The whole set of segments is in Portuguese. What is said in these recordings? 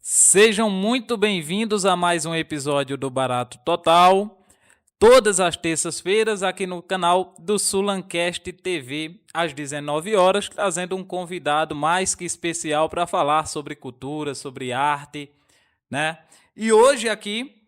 Sejam muito bem-vindos a mais um episódio do Barato Total, todas as terças-feiras aqui no canal do Sulancast TV, às 19 horas, trazendo um convidado mais que especial para falar sobre cultura, sobre arte, né? E hoje aqui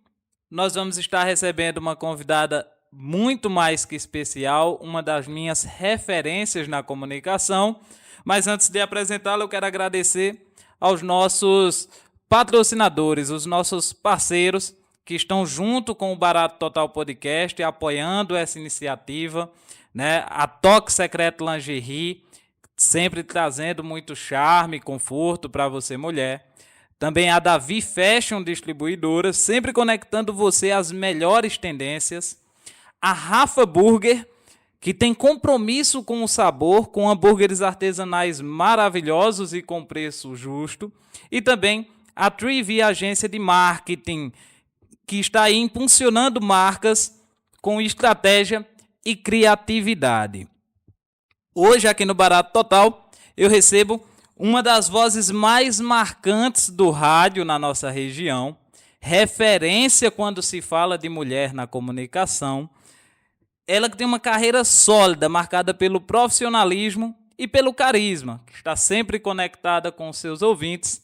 nós vamos estar recebendo uma convidada muito mais que especial, uma das minhas referências na comunicação. Mas antes de apresentá-la, eu quero agradecer aos nossos patrocinadores, os nossos parceiros que estão junto com o Barato Total Podcast, apoiando essa iniciativa, né? A Toque Secreto Lingerie, sempre trazendo muito charme e conforto para você, mulher. Também a Davi Fashion Distribuidora, sempre conectando você às melhores tendências. A Rafa Burger, que tem compromisso com o sabor, com hambúrgueres artesanais maravilhosos e com preço justo. E também a Trivi Agência de Marketing, que está aí impulsionando marcas com estratégia e criatividade. Hoje, aqui no Barato Total, eu recebo uma das vozes mais marcantes do rádio na nossa região, referência quando se fala de mulher na comunicação. Ela que tem uma carreira sólida, marcada pelo profissionalismo e pelo carisma, que está sempre conectada com seus ouvintes.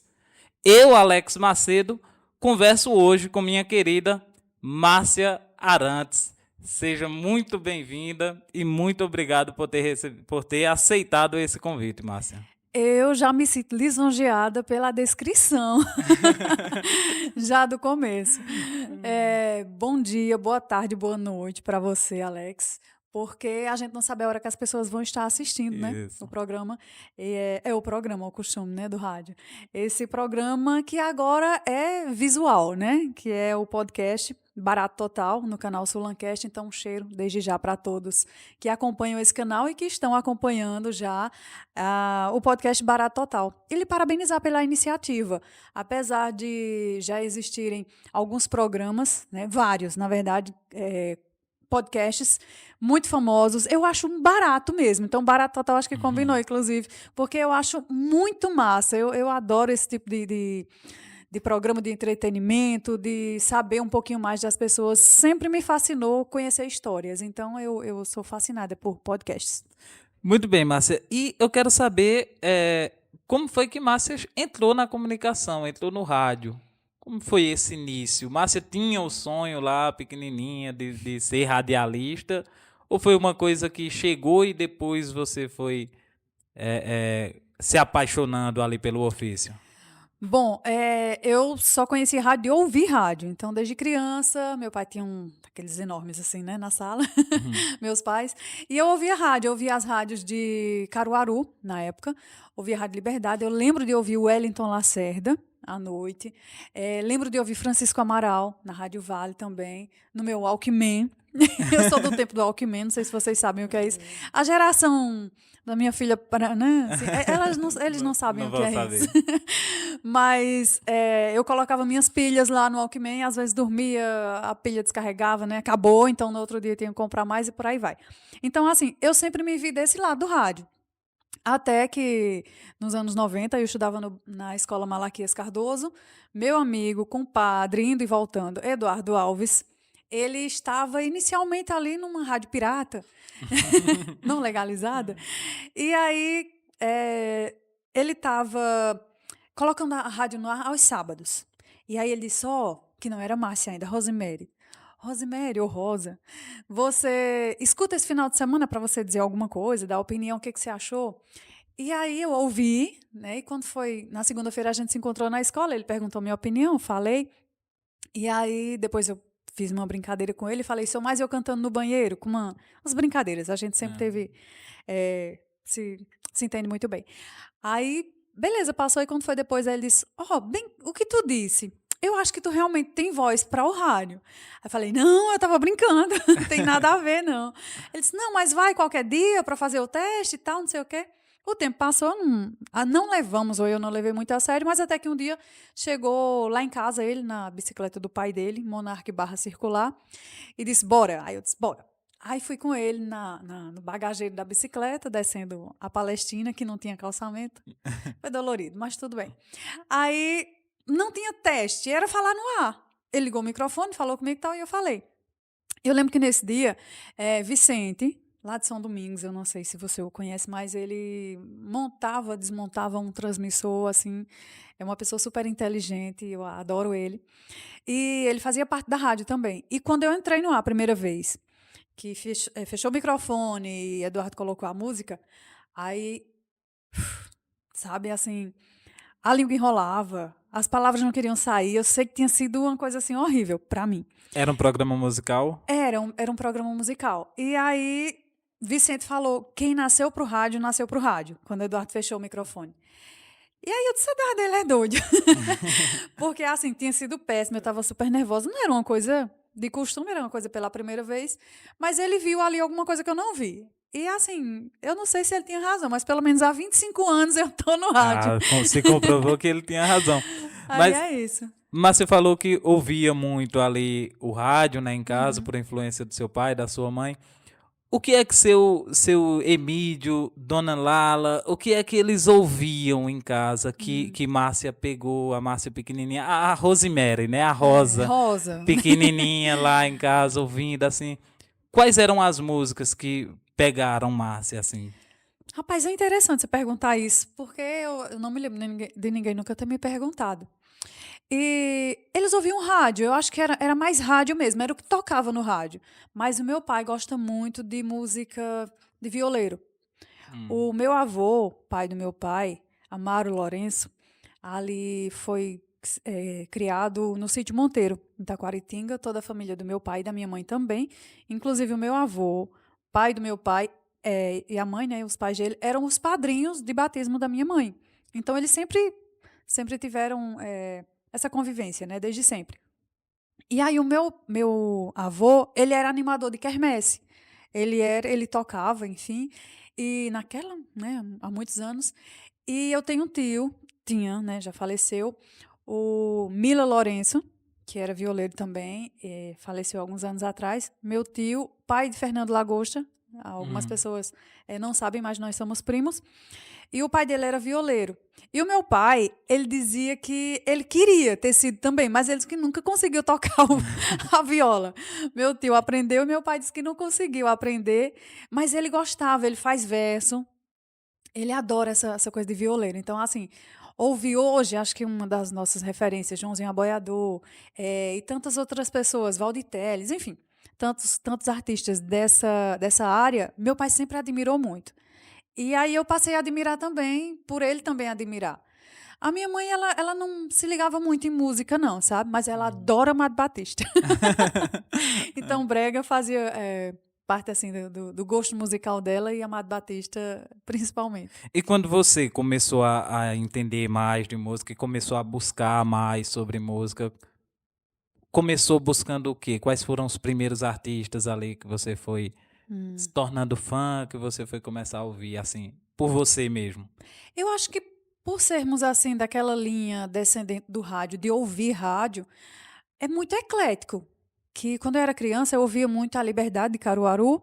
Eu, Alex Macedo, converso hoje com minha querida Márcia Arantes. Seja muito bem-vinda e muito obrigado por ter aceitado esse convite, Márcia. Eu já me sinto lisonjeada pela descrição, já do começo. Bom dia, boa tarde, boa noite para você, Alex, porque a gente não sabe a hora que as pessoas vão estar assistindo, né? Isso. O programa. É o programa, o costume, né, do rádio. Esse programa que agora é visual, né? Que é o podcast Barato Total, no canal Sulancast. Então, um cheiro desde já para todos que acompanham esse canal e que estão acompanhando já o podcast Barato Total. E lhe parabenizar pela iniciativa. Apesar de já existirem alguns programas, né, vários, na verdade, podcasts muito famosos, eu acho um barato mesmo. Então, Barato Total acho que combinou, inclusive, porque eu acho muito massa. Eu adoro esse tipo de programa de entretenimento, de saber um pouquinho mais das pessoas. Sempre me fascinou conhecer histórias. Então, eu sou fascinada por podcasts. Muito bem, Márcia. E eu quero saber como foi que Márcia entrou na comunicação, entrou no rádio. Como foi esse início? Márcia tinha o sonho lá, pequenininha, de ser radialista? Ou foi uma coisa que chegou e depois você foi se apaixonando ali pelo ofício? Bom, eu só conheci rádio e ouvi rádio. Então, desde criança, meu pai tinha aqueles enormes assim, né, na sala, meus pais. E eu ouvia as rádios de Caruaru, na época. Ouvia a Rádio Liberdade. Eu lembro de ouvir o Wellington Lacerda, à noite. Lembro de ouvir Francisco Amaral, na Rádio Vale também, no meu Walkman. Eu sou do tempo do Walkman, não sei se vocês sabem o que é isso. A geração da minha filha, né? Assim, eles não sabem Não o que vou é saber. isso. Mas eu colocava minhas pilhas lá no Walkman, às vezes dormia, a pilha descarregava, né? Acabou, então no outro dia tinha que comprar mais e por aí vai. Então, assim, eu sempre me vi desse lado do rádio. Até que, nos anos 90, eu estudava na escola Malaquias Cardoso, meu amigo, compadre, indo e voltando, Eduardo Alves, ele estava inicialmente ali numa rádio pirata, não legalizada, e aí ele estava colocando a rádio no ar aos sábados. E aí ele disse, que não era Márcia ainda, Rosemary. Rosemary ou Rosa, você escuta esse final de semana para você dizer alguma coisa, dar opinião, o que você achou? E aí eu ouvi, né? E quando foi na segunda-feira a gente se encontrou na escola, ele perguntou minha opinião, falei. E aí depois eu fiz uma brincadeira com ele e falei, sou mais eu cantando no banheiro, com umas brincadeiras. A gente sempre teve, se entende muito bem. Aí, beleza, passou e quando foi depois, aí ele disse, bem, o que tu disse? Eu acho que tu realmente tem voz para o rádio. Aí eu falei, não, eu tava brincando, não tem nada a ver, não. Ele disse, não, mas vai qualquer dia para fazer o teste e tal, não sei o quê. O tempo passou, não levamos, ou eu não levei muito a sério, mas até que um dia chegou lá em casa ele, na bicicleta do pai dele, Monarch barra circular, e disse, bora. Aí eu disse, bora. Aí fui com ele no bagageiro da bicicleta, descendo a Palestina, que não tinha calçamento. Foi dolorido, mas tudo bem. Aí não tinha teste, era falar no ar. Ele ligou o microfone, falou comigo e tal, e eu falei. Eu lembro que nesse dia, Vicente, lá de São Domingos, eu não sei se você o conhece, mas ele montava, desmontava um transmissor, assim, é uma pessoa super inteligente, eu adoro ele. E ele fazia parte da rádio também. E quando eu entrei no ar a primeira vez, que fechou o microfone e Eduardo colocou a música, aí, sabe, assim, a língua enrolava, as palavras não queriam sair. Eu sei que tinha sido uma coisa assim horrível para mim. Era um programa musical? Era um programa musical. E aí, Vicente falou: quem nasceu pro rádio, nasceu pro rádio, quando Eduardo fechou o microfone. E aí eu disse: Eduardo, ele é doido. Porque, assim, tinha sido péssimo, eu estava super nervosa. Não era uma coisa de costume, era uma coisa pela primeira vez. Mas ele viu ali alguma coisa que eu não vi. E, assim, eu não sei se ele tinha razão, mas pelo menos há 25 anos eu tô no rádio. Se comprovou que ele tinha razão. Aí Mas, é isso. mas você falou que ouvia muito ali o rádio, né, em casa, por influência do seu pai, da sua mãe. O que é que seu Emílio, Dona Lala, o que é que eles ouviam em casa que Márcia pegou, a Márcia pequenininha, a Rosemary, né, a Rosa, Rosa. pequenininha lá em casa ouvindo, assim. Quais eram as músicas que pegaram Márcia, assim? Rapaz, é interessante você perguntar isso, porque eu não me lembro de ninguém nunca ter me perguntado. E eles ouviam rádio, eu acho que era mais rádio mesmo, era o que tocava no rádio. Mas o meu pai gosta muito de música de violeiro. O meu avô, pai do meu pai, Amaro Lourenço, ali foi criado no sítio Monteiro, em Taquaritinga, toda a família do meu pai e da minha mãe também. Inclusive o meu avô, pai do meu pai e a mãe, né, os pais dele, eram os padrinhos de batismo da minha mãe. Então eles sempre tiveram essa convivência, né, desde sempre. E aí o meu avô, ele era animador de quermesse. Ele tocava, enfim, e naquela, né, há muitos anos. E eu tenho um tio, tinha, né, já faleceu, o Mila Lourenço, que era violeiro também, faleceu alguns anos atrás. Meu tio, pai de Fernando Lagosta, algumas pessoas não sabem, mas nós somos primos. E o pai dele era violeiro. E o meu pai, ele dizia que ele queria ter sido também, mas ele disse que nunca conseguiu tocar a viola. Meu tio aprendeu e meu pai disse que não conseguiu aprender, mas ele gostava, ele faz verso, ele adora essa coisa de violeiro. Então, assim, ouvi hoje, acho que uma das nossas referências, Joãozinho Aboiador, e tantas outras pessoas, Valdir Telles, enfim, tantos artistas dessa área, meu pai sempre admirou muito. E aí eu passei a admirar também, por ele também admirar. A minha mãe, ela não se ligava muito em música, não, sabe? Mas ela adora Amado Batista. Então, brega fazia parte, assim, do gosto musical dela e Amado Batista, principalmente. E quando você começou a entender mais de música e começou a buscar mais sobre música, começou buscando o quê? Quais foram os primeiros artistas ali que você foi se tornando fã, que você foi começar a ouvir, assim, por você mesmo? Eu acho que por sermos, assim, daquela linha descendente do rádio, de ouvir rádio, é muito eclético. Que quando eu era criança, eu ouvia muito a Liberdade de Caruaru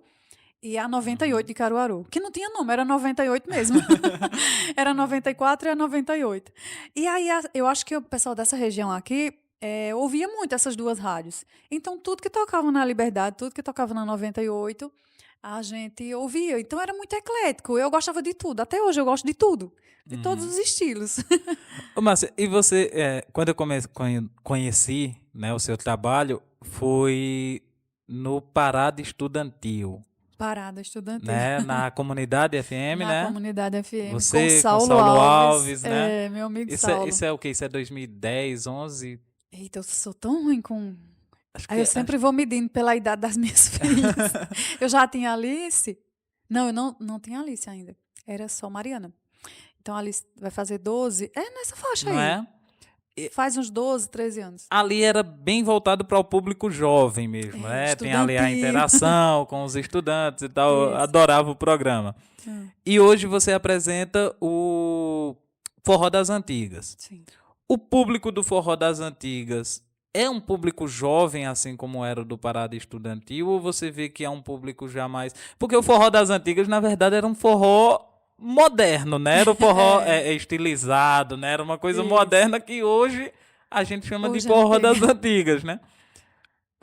e a 98 de Caruaru, que não tinha nome, era 98 mesmo. Era 94 e a 98. E aí eu acho que o pessoal dessa região aqui ouvia muito essas duas rádios. Então, tudo que tocava na Liberdade, tudo que tocava na 98, a gente ouvia. Então, era muito eclético. Eu gostava de tudo. Até hoje eu gosto de tudo. De todos os estilos. Ô, Márcia, e você, quando eu conheci, né, o seu trabalho, foi no Parada Estudantil, Parada estudantil. né, na Comunidade FM, Na né? Comunidade FM, com Você, com Saulo Saulo Alves. Alves, né? Meu amigo Isso Saulo. isso é o quê? Isso é 2010, 11? Eita, eu sou tão ruim com. Acho Aí que eu sempre vou medindo pela idade das minhas filhas. Eu já tinha Alice. Não, eu não tinha Alice ainda. Era só Mariana. Então a Alice vai fazer 12. É nessa faixa não aí. é? Faz uns 12, 13 anos. Ali era bem voltado para o público jovem mesmo, né? Tem ali a Estudantil. interação com os estudantes e tal. Eu Isso. adorava o programa. E hoje você apresenta o Forró das Antigas. Sim. O público do Forró das Antigas é um público jovem, assim como era o do Parada Estudantil, ou você vê que é um público já mais... Porque o Forró das Antigas, na verdade, era um forró moderno, né? Era o forró estilizado, né? Era uma coisa Isso. moderna que hoje A gente chama de Hoje forró não das tem. antigas, né?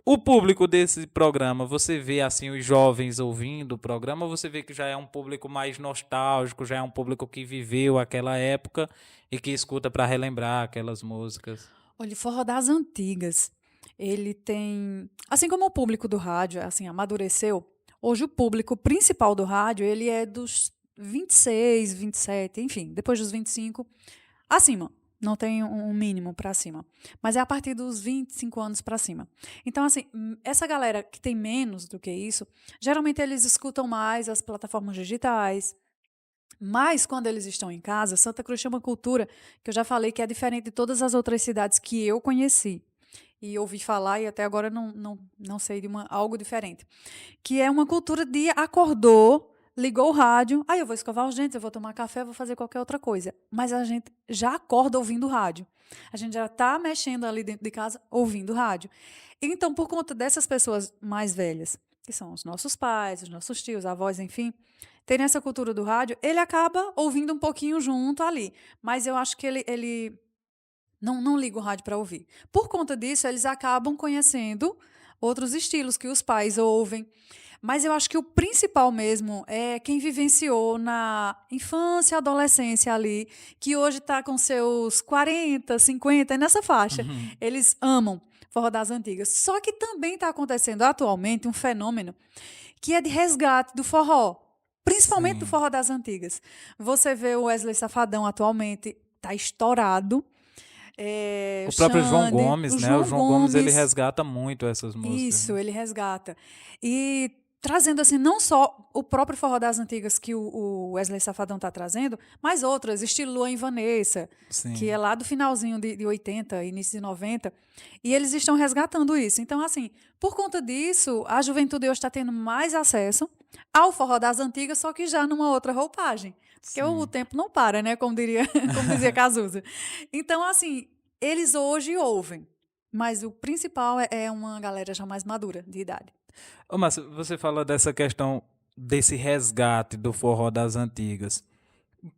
O público desse programa, você vê assim os jovens ouvindo o programa, ou você vê que já é um público mais nostálgico, já é um público que viveu aquela época e que escuta para relembrar aquelas músicas. Olha, o forró das antigas, ele tem, assim como o público do rádio, assim, amadureceu, hoje o público principal do rádio, ele é dos 26, 27, enfim, depois dos 25, acima. Não tem um mínimo para cima. Mas é a partir dos 25 anos para cima. Então, assim, essa galera que tem menos do que isso, geralmente eles escutam mais as plataformas digitais, mas quando eles estão em casa, Santa Cruz tem uma cultura que eu já falei que é diferente de todas as outras cidades que eu conheci. E ouvi falar e até agora não sei de algo diferente. Que é uma cultura de acordou, ligou o rádio, aí eu vou escovar os dentes, eu vou tomar café, eu vou fazer qualquer outra coisa. Mas a gente já acorda ouvindo rádio. A gente já está mexendo ali dentro de casa ouvindo rádio. Então, por conta dessas pessoas mais velhas, que são os nossos pais, os nossos tios, avós, enfim, terem essa cultura do rádio, ele acaba ouvindo um pouquinho junto ali. Mas eu acho que ele não liga o rádio para ouvir. Por conta disso, eles acabam conhecendo outros estilos que os pais ouvem. Mas eu acho que o principal mesmo é quem vivenciou na infância, adolescência ali, que hoje está com seus 40, 50, é nessa faixa. Uhum. Eles amam forró das antigas. Só que também está acontecendo atualmente um fenômeno que é de resgate do forró, principalmente do Sim. forró das antigas. Você vê o Wesley Safadão atualmente, está estourado. O O próprio João Xande, Gomes, o né? O João João Gomes ele Gomes, resgata muito essas músicas, né? isso, ele resgata. E trazendo assim, não só o próprio forró das antigas que o Wesley Safadão está trazendo, mas outras, estilo Luan e Vanessa, que é Sim. lá do finalzinho de 80, início de 90, e eles estão resgatando isso. Então, assim, por conta disso, a juventude hoje está tendo mais acesso ao forró das antigas, só que já numa outra roupagem. Porque o Sim. tempo não para, né? Como diria, como dizia Cazuza. Então, assim, eles hoje ouvem, mas o principal é uma galera já mais madura, de idade. Ô, Márcio, você fala dessa questão desse resgate do forró das antigas.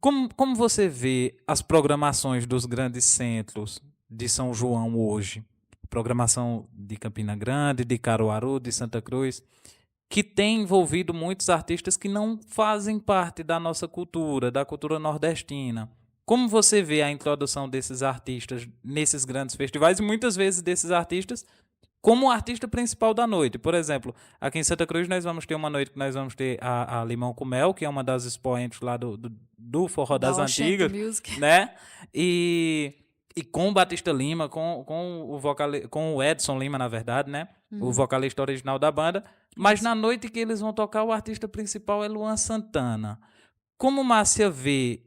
Como você vê as programações dos grandes centros de São João hoje? Programação de Campina Grande, de Caruaru, de Santa Cruz, que tem envolvido muitos artistas que não fazem parte da nossa cultura, da cultura nordestina. Como você vê a introdução desses artistas nesses grandes festivais e muitas vezes desses artistas como o artista principal da noite? Por exemplo, aqui em Santa Cruz nós vamos ter uma noite que nós vamos ter a Limão com Mel, que é uma das expoentes lá do Forró Da das Oxente Antigas, Music. né? E, e com o Batista Lima, com o Edson Lima, na verdade, né? O vocalista original da banda. Mas Isso. na noite que eles vão tocar, o artista principal é Luan Santana. Como Márcia vê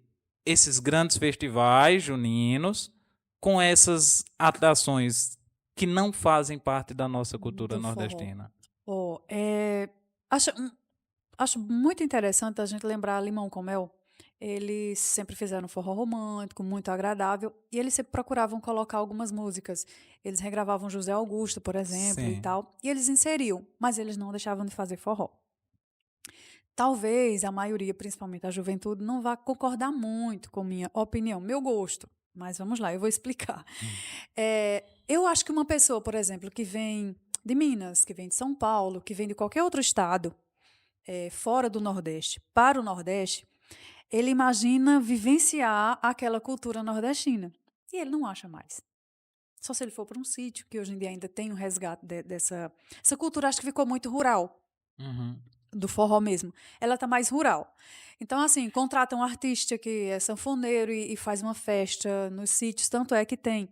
esses grandes festivais juninos com essas atrações que não fazem parte da nossa cultura Do forró. nordestina? Oh, acho, acho muito interessante a gente lembrar Limão com Mel. Eles sempre fizeram forró romântico, muito agradável, e eles sempre procuravam colocar algumas músicas. Eles regravavam José Augusto, por exemplo, e Sim. tal, e eles inseriam, mas eles não deixavam de fazer forró. Talvez a maioria, principalmente a juventude, não vá concordar muito com minha opinião, meu gosto. Mas vamos lá, eu vou explicar. Hum. Eu acho que uma pessoa, por exemplo, que vem de Minas, que vem de São Paulo, que vem de qualquer outro estado, fora do Nordeste, para o Nordeste, ele imagina vivenciar aquela cultura nordestina. E ele não acha mais. Só se ele for para um sítio, que hoje em dia ainda tem um resgate dessa. Essa cultura acho que ficou muito rural, Uhum. do forró mesmo. Ela está mais rural. Então, assim, contrata um artista que é sanfoneiro e faz uma festa nos sítios, tanto é que tem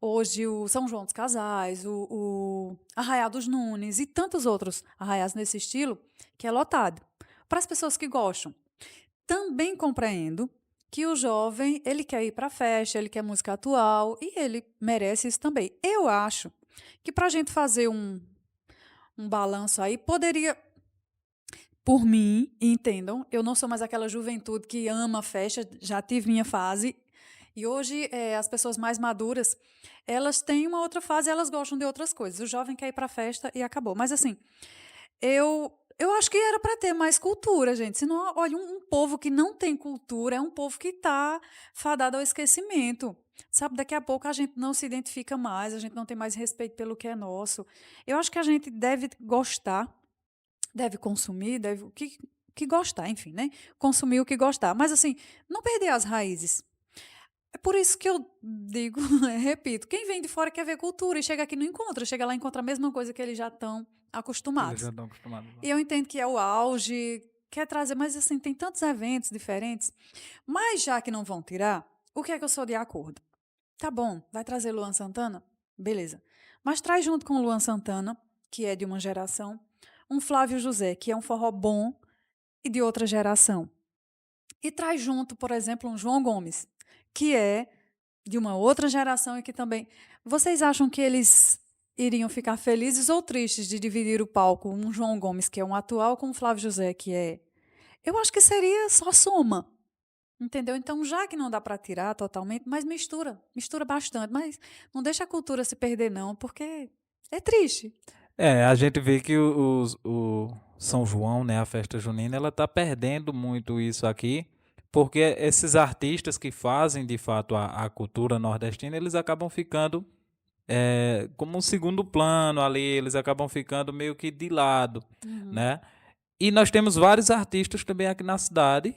hoje o São João dos Casais, o Arraiá dos Nunes e tantos outros arraiais nesse estilo, que é lotado. Para as pessoas que gostam. Também compreendo que o jovem, ele quer ir para a festa, ele quer música atual e ele merece isso também. Eu acho que para a gente fazer um balanço aí, poderia, por mim, entendam, eu não sou mais aquela juventude que ama a festa, já tive minha fase. E hoje, as pessoas mais maduras, elas têm uma outra fase, elas gostam de outras coisas. O jovem quer ir para a festa e acabou. Mas assim, eu acho que era para ter mais cultura, gente. Senão, olha, um povo que não tem cultura é um povo que está fadado ao esquecimento. Sabe, daqui a pouco a gente não se identifica mais, a gente não tem mais respeito pelo que é nosso. Eu acho que a gente deve gostar, deve consumir, deve o que gostar, enfim, né? Consumir o que gostar. Mas assim, não perder as raízes. É por isso que eu digo, repito, quem vem de fora quer ver cultura e chega aqui e não encontra, chega lá e encontra a mesma coisa que eles já estão Que eles já acostumados. estão acostumados lá. E eu entendo que é o auge, quer trazer, mas assim, tem tantos eventos diferentes. Mas já que não vão tirar, o que é que eu sou de acordo? Tá bom, vai trazer Luan Santana? Beleza. Mas traz junto com o Luan Santana, que é de uma geração, um Flávio José, que é um forró bom e de outra geração. E traz junto, por exemplo, um João Gomes, que é de uma outra geração e que também. Vocês acham que eles iriam ficar felizes ou tristes de dividir o palco, um João Gomes, que é um atual, com o Flávio José, que é. Eu acho que seria só soma. Entendeu? Então, já que não dá para tirar totalmente, mas mistura bastante, mas não deixa a cultura se perder não, porque é triste. A gente vê que o São João, né, a festa junina, ela está perdendo muito isso aqui, porque esses artistas que fazem de fato a cultura nordestina, eles acabam ficando como um segundo plano ali, eles acabam ficando meio que de lado, Uhum. né? E nós temos vários artistas também aqui na cidade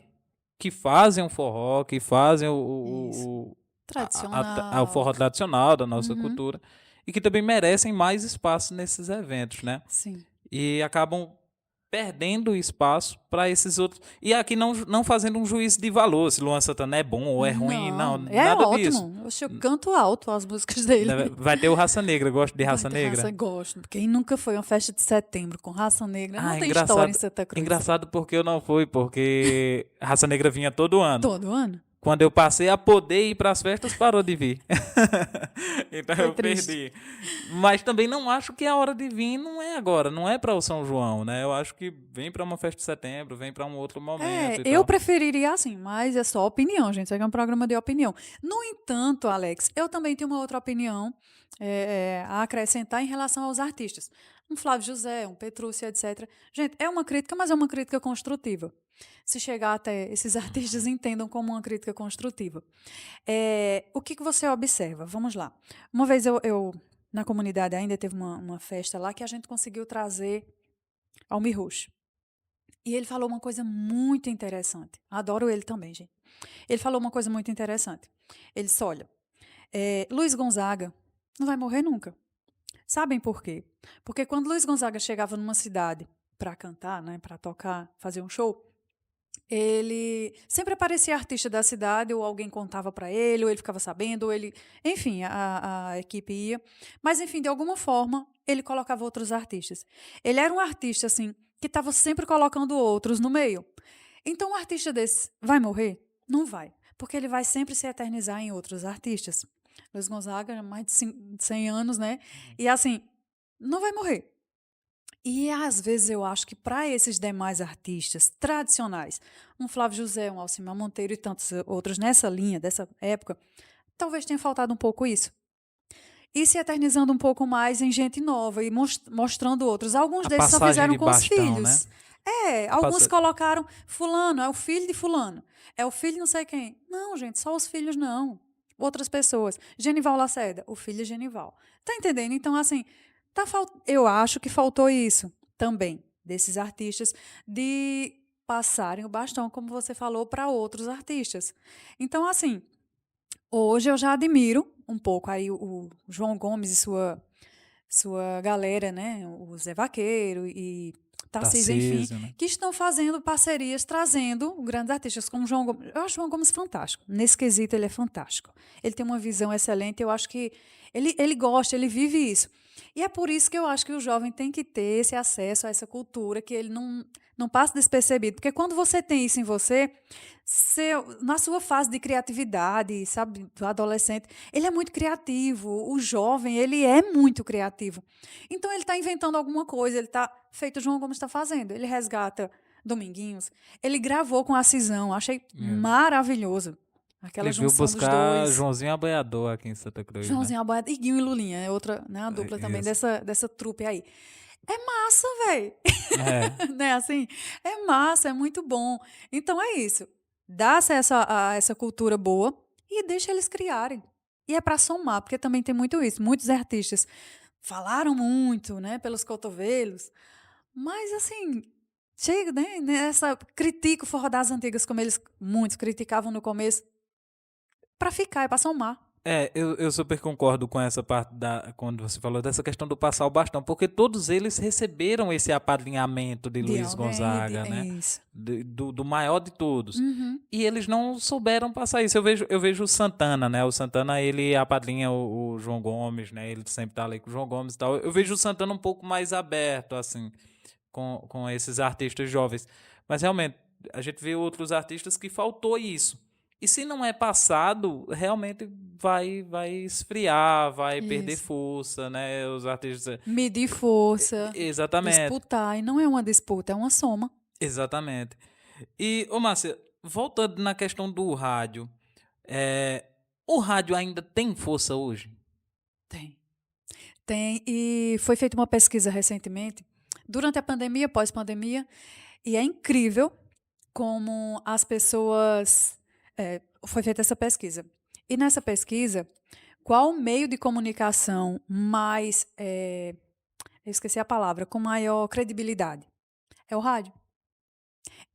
que fazem o forró, que fazem Isso. o Tradicional. forró tradicional da nossa Uhum. cultura e que também merecem mais espaço nesses eventos, né? Sim. E acabam perdendo espaço para esses outros. E aqui não fazendo um juízo de valor, se Luan Santana é bom ou é ruim, não, Não, é nada disso. ótimo. Oxe, eu canto alto as músicas dele. Vai ter o Raça Negra, gosto de Vai Raça ter raça, Negra. gosto. Quem nunca foi a uma festa de setembro com raça negra? Não Ah, tem história em engraçado. Santa Cruz. Engraçado porque eu não fui, porque Raça Negra vinha todo ano. Todo ano? Quando eu passei a poder ir para as festas, parou de vir. Então Foi eu triste. perdi. Mas também não acho que a hora de vir não é agora, não é para o São João, né? Eu acho que vem para uma festa de setembro, vem para um outro momento e Eu tal. preferiria assim, mas é só opinião, gente. Isso aqui é um programa de opinião. No entanto, Alex, eu também tenho uma outra opinião a acrescentar em relação aos artistas. Um Flávio José, um Petrúcio, etc. Gente, é uma crítica, mas é uma crítica construtiva. Se chegar até esses artistas entendam como uma crítica construtiva. O que você observa? Vamos lá. Uma vez na comunidade ainda teve uma festa lá que a gente conseguiu trazer Almir Rush. E ele falou uma coisa muito interessante. Adoro ele também, gente. Ele falou uma coisa muito interessante. Ele disse: olha, Luiz Gonzaga não vai morrer nunca. Sabem por quê? Porque quando Luiz Gonzaga chegava numa cidade para cantar, né, para tocar, fazer um show, ele sempre aparecia artista da cidade, ou alguém contava para ele, ou ele ficava sabendo, ou ele. Enfim, a equipe ia. Mas, enfim, de alguma forma, ele colocava outros artistas. Ele era um artista, assim, que estava sempre colocando outros no meio. Então, um artista desse vai morrer? Não vai. Porque ele vai sempre se eternizar em outros artistas. Luiz Gonzaga, mais de 100 anos, né? E, assim, não vai morrer. E às vezes eu acho que para esses demais artistas tradicionais, um Flávio José, um Alcimar Monteiro e tantos outros nessa linha, dessa época, talvez tenha faltado um pouco isso. E se eternizando um pouco mais em gente nova e mostrando outros. Alguns A desses só passagem fizeram de com os bastão, né? filhos. A Alguns passa... colocaram fulano, é o filho de fulano. É o filho de não sei quem. Não, gente, só os filhos não. Outras pessoas. Genival Lacerda, o filho de Genival. Tá entendendo? Então, assim, eu acho que faltou isso também, desses artistas, de passarem o bastão, como você falou, para outros artistas. Então, assim, hoje eu já admiro um pouco aí o João Gomes e sua galera, né? O Zé Vaqueiro e Tarcísio, enfim, Tarcísio, né? que estão fazendo parcerias, trazendo grandes artistas como João Gomes. Eu acho o João Gomes fantástico. Nesse quesito, ele é fantástico. Ele tem uma visão excelente. Eu acho que ele gosta, ele vive isso. E é por isso que eu acho que o jovem tem que ter esse acesso a essa cultura, que ele não passa despercebido. Porque quando você tem isso em você, na sua fase de criatividade, sabe, do adolescente, ele é muito criativo. O jovem, ele é muito criativo. Então, ele está inventando alguma coisa, ele está feito o João Gomes está fazendo. Ele resgata Dominguinhos. Ele gravou com a Cisão, achei Mesmo. maravilhoso. Aquela Ele veio junção dos buscar dois. Aboiador Aboiador aqui em Santa Cruz, né? Joãozinho Aboiado e Guinho e Lulinha, é outra, né, a dupla também Isso. dessa trupe aí. É massa, velho. É. Né, assim? É massa, é muito bom. Então é isso. Dá acesso a essa cultura boa e deixa eles criarem. E é para somar, porque também tem muito isso. Muitos artistas falaram muito, né, pelos cotovelos, mas assim, chega, né, nessa critica o forró das antigas como eles muitos criticavam no começo, para ficar, é para somar. Eu super concordo com essa parte quando você falou dessa questão do passar o bastão, porque todos eles receberam esse apadrinhamento de De Luiz alguém, Gonzaga, é né? isso. Do maior de todos. Uhum. E eles não souberam passar isso. Eu vejo o Santana, né? O Santana, ele apadrinha o João Gomes, né? Ele sempre tá ali com o João Gomes e tal. Eu vejo o Santana um pouco mais aberto, assim, com esses artistas jovens. Mas realmente, a gente vê outros artistas que faltou isso. E se não é passado, realmente vai esfriar, vai perder Isso. força, né? Os artistas. Medir força, Exatamente, disputar, e não é uma disputa, é uma soma. exatamente. E, ô Márcia, voltando na questão do rádio, é, o rádio ainda tem força hoje? Tem. Tem, e foi feita uma pesquisa recentemente, durante a pandemia, pós-pandemia, e é incrível como as pessoas. Foi feita essa pesquisa. E nessa pesquisa, qual o meio de comunicação mais. Eu esqueci a palavra, com maior credibilidade? É o rádio.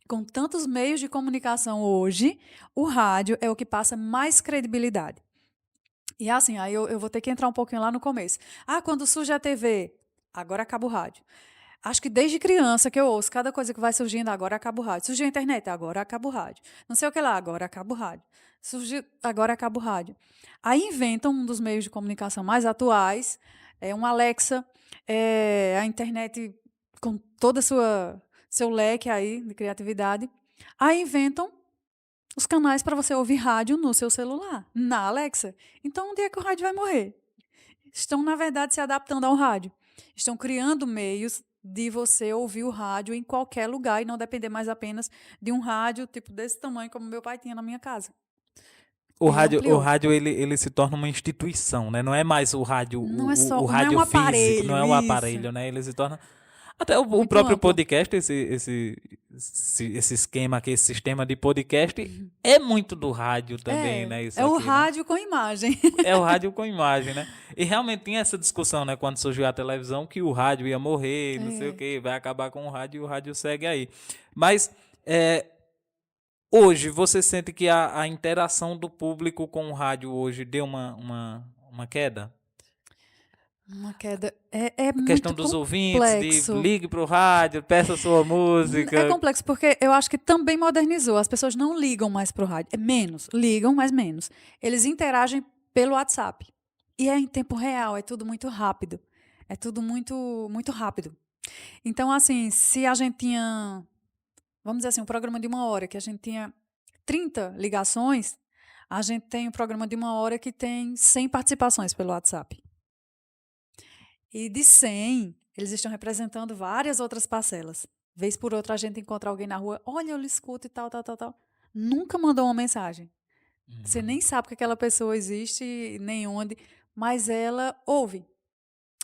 Com tantos meios de comunicação hoje, o rádio é o que passa mais credibilidade. E assim, aí eu vou ter que entrar um pouquinho lá no começo. Ah, quando surge a TV, agora acaba o rádio. Acho que desde criança que eu ouço, cada coisa que vai surgindo, agora acaba o rádio. Surgiu a internet, agora acaba o rádio. Não sei o que lá, agora acaba o rádio. Surgiu, agora acaba o rádio. Aí inventam um dos meios de comunicação mais atuais, é um Alexa, a internet com toda a seu leque aí de criatividade. Aí inventam os canais para você ouvir rádio no seu celular, na Alexa. Então, onde é que o rádio vai morrer? Estão, na verdade, se adaptando ao rádio. Estão criando meios de você ouvir o rádio em qualquer lugar e não depender mais apenas de um rádio tipo desse tamanho como meu pai tinha na minha casa. O Ele rádio, o ampliou. rádio ele se torna uma instituição, né? Não é mais o rádio, Não é só, o não é um rádio físico, não aparelho, é o isso. aparelho, né? Ele se torna. Até o Muito próprio amplo. podcast, esse esquema aqui, esse sistema de podcast, é muito do rádio também, É, né? Isso é o aqui, né? rádio com imagem. É o rádio com imagem, né? E realmente tinha essa discussão, né? Quando surgiu a televisão, que o rádio ia morrer, não sei o É. quê, vai acabar com o rádio e o rádio segue aí. Mas é, hoje, você sente que a interação do público com o rádio hoje deu uma queda? Uma queda. É A questão muito dos ouvintes, de complexo. ligue para o rádio, peça sua É música. complexo porque eu acho que também modernizou. As pessoas não ligam mais para o rádio. É menos. Ligam, mas menos. Eles interagem pelo WhatsApp. E é em tempo real, é tudo muito rápido. É tudo muito, muito rápido. Então, assim, se a gente tinha, vamos dizer assim, um programa de 1 hora, que a gente tinha 30 ligações, a gente tem um programa de 1 hora que tem 100 participações pelo WhatsApp. E de 100, eles estão representando várias outras parcelas. Vez por outra, a gente encontra alguém na rua, olha, eu lhe escuto e tal, tal, tal, tal. Nunca mandou uma mensagem. Você nem sabe que aquela pessoa existe, nem onde, mas ela ouve.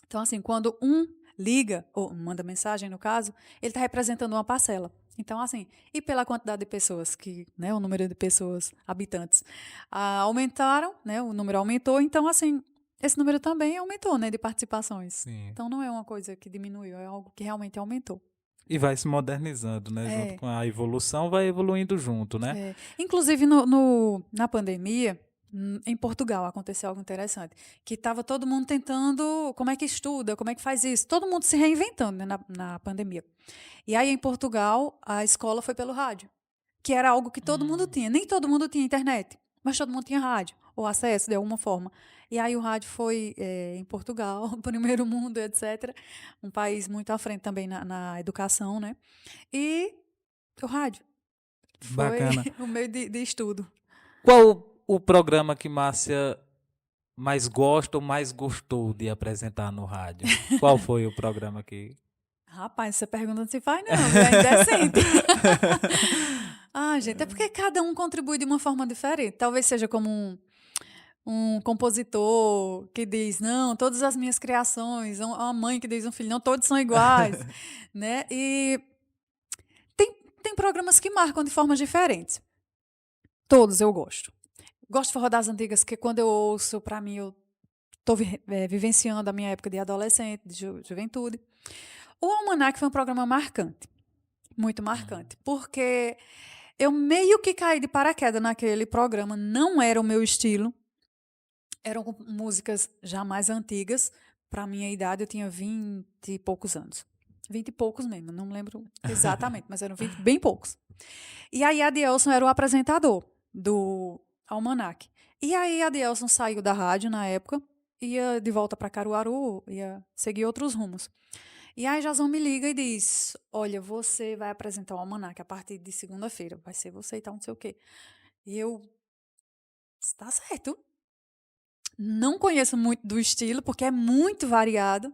Então, assim, quando um liga, ou manda mensagem, no caso, ele está representando uma parcela. Então, assim, e pela quantidade de pessoas que, né, o número de pessoas, habitantes, aumentaram, né, o número aumentou, então, assim, esse número também aumentou, né, de participações. Sim. Então, não é uma coisa que diminuiu, é algo que realmente aumentou. E vai se modernizando, né? Junto É. com a evolução, vai evoluindo junto, né? É. Inclusive, na pandemia, em Portugal, aconteceu algo interessante, que estava todo mundo tentando, como é que estuda, como é que faz isso, todo mundo se reinventando, né, na pandemia. E aí, em Portugal, a escola foi pelo rádio, que era algo que todo mundo tinha. Nem todo mundo tinha internet, mas todo mundo tinha rádio, ou acesso de alguma forma. E aí o rádio foi, em Portugal, primeiro mundo, etc., um país muito à frente também na educação, né? E o rádio foi Bacana. o meio de estudo. Qual o programa que Márcia mais gosta ou mais gostou de apresentar no rádio? Qual foi o programa que. Rapaz, essa pergunta não se faz, não, viu? É indecente. Ah, gente, é porque cada um contribui de uma forma diferente. Talvez seja como um compositor que diz, não, todas as minhas criações, uma mãe que diz um filho, não, todos são iguais, né? E tem programas que marcam de formas diferentes. Todos eu gosto. Gosto de forró das antigas, que quando eu ouço, para mim, eu estou vivenciando a minha época de adolescente, de juventude. O Almanac foi um programa marcante, muito marcante, porque eu meio que caí de paraquedas naquele programa, não era o meu estilo, eram músicas já mais antigas, para minha idade eu tinha 20 e poucos anos. 20 e poucos mesmo, não me lembro exatamente, mas eram 20, bem poucos. E aí Adielson era o apresentador do Almanac. E aí Adielson saiu da rádio na época, ia de volta para Caruaru, ia seguir outros rumos. E aí Jason me liga e diz: olha, você vai apresentar o Almanac a partir de segunda-feira. Vai ser você e tal, não sei o quê. E eu, está certo. Não conheço muito do estilo, porque é muito variado,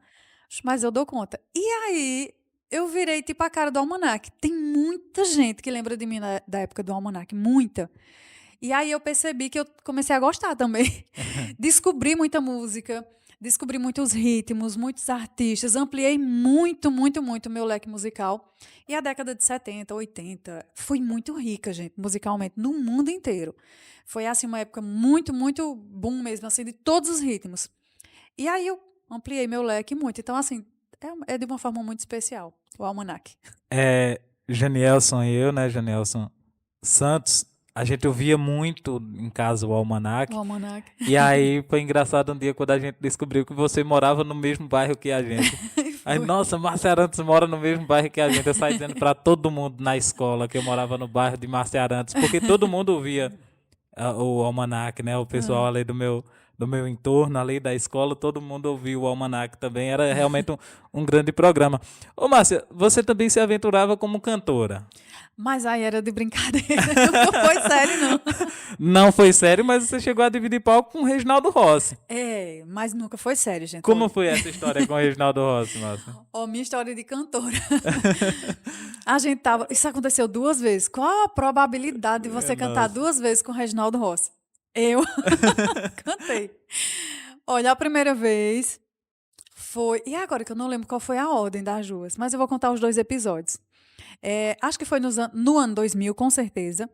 mas eu dou conta. E aí eu virei tipo a cara do Almanac. Tem muita gente que lembra de mim da época do Almanac, muita. E aí eu percebi que eu comecei a gostar também. Descobri muita música, descobri muitos ritmos, muitos artistas, ampliei muito, muito, muito o meu leque musical. E a década de 70, 80 foi muito rica, gente, musicalmente, no mundo inteiro. Foi, assim, uma época muito, muito boom mesmo, assim, de todos os ritmos. E aí eu ampliei meu leque muito. Então, assim, é de uma forma muito especial, o Almanac. Janielson e eu, né, Janielson Santos, a gente ouvia muito em casa o Almanac. O Almanac. E aí foi engraçado um dia quando a gente descobriu que você morava no mesmo bairro que a gente. Aí, nossa, Márcia Arantes mora no mesmo bairro que a gente. Eu saí dizendo pra todo mundo na escola que eu morava no bairro de Márcia Arantes, porque todo mundo ouvia o Almanac, né? O pessoal ali do meu entorno, ali da escola, todo mundo ouvia o Almanac também. Era realmente um grande programa. Ô, Márcia, você também se aventurava como cantora. Mas aí era de brincadeira, não foi sério, não. Não foi sério, mas você chegou a dividir palco com o Reginaldo Rossi. Mas nunca foi sério, gente. Como foi essa história com o Reginaldo Rossi, Márcia? Minha história de cantora. A gente tava. Isso aconteceu 2 vezes. Qual a probabilidade de você cantar 2 vezes com o Reginaldo Rossi? Eu cantei. Olha, a primeira vez foi. E agora que eu não lembro qual foi a ordem das duas, mas eu vou contar os 2 episódios. Acho que foi no ano 2000, com certeza.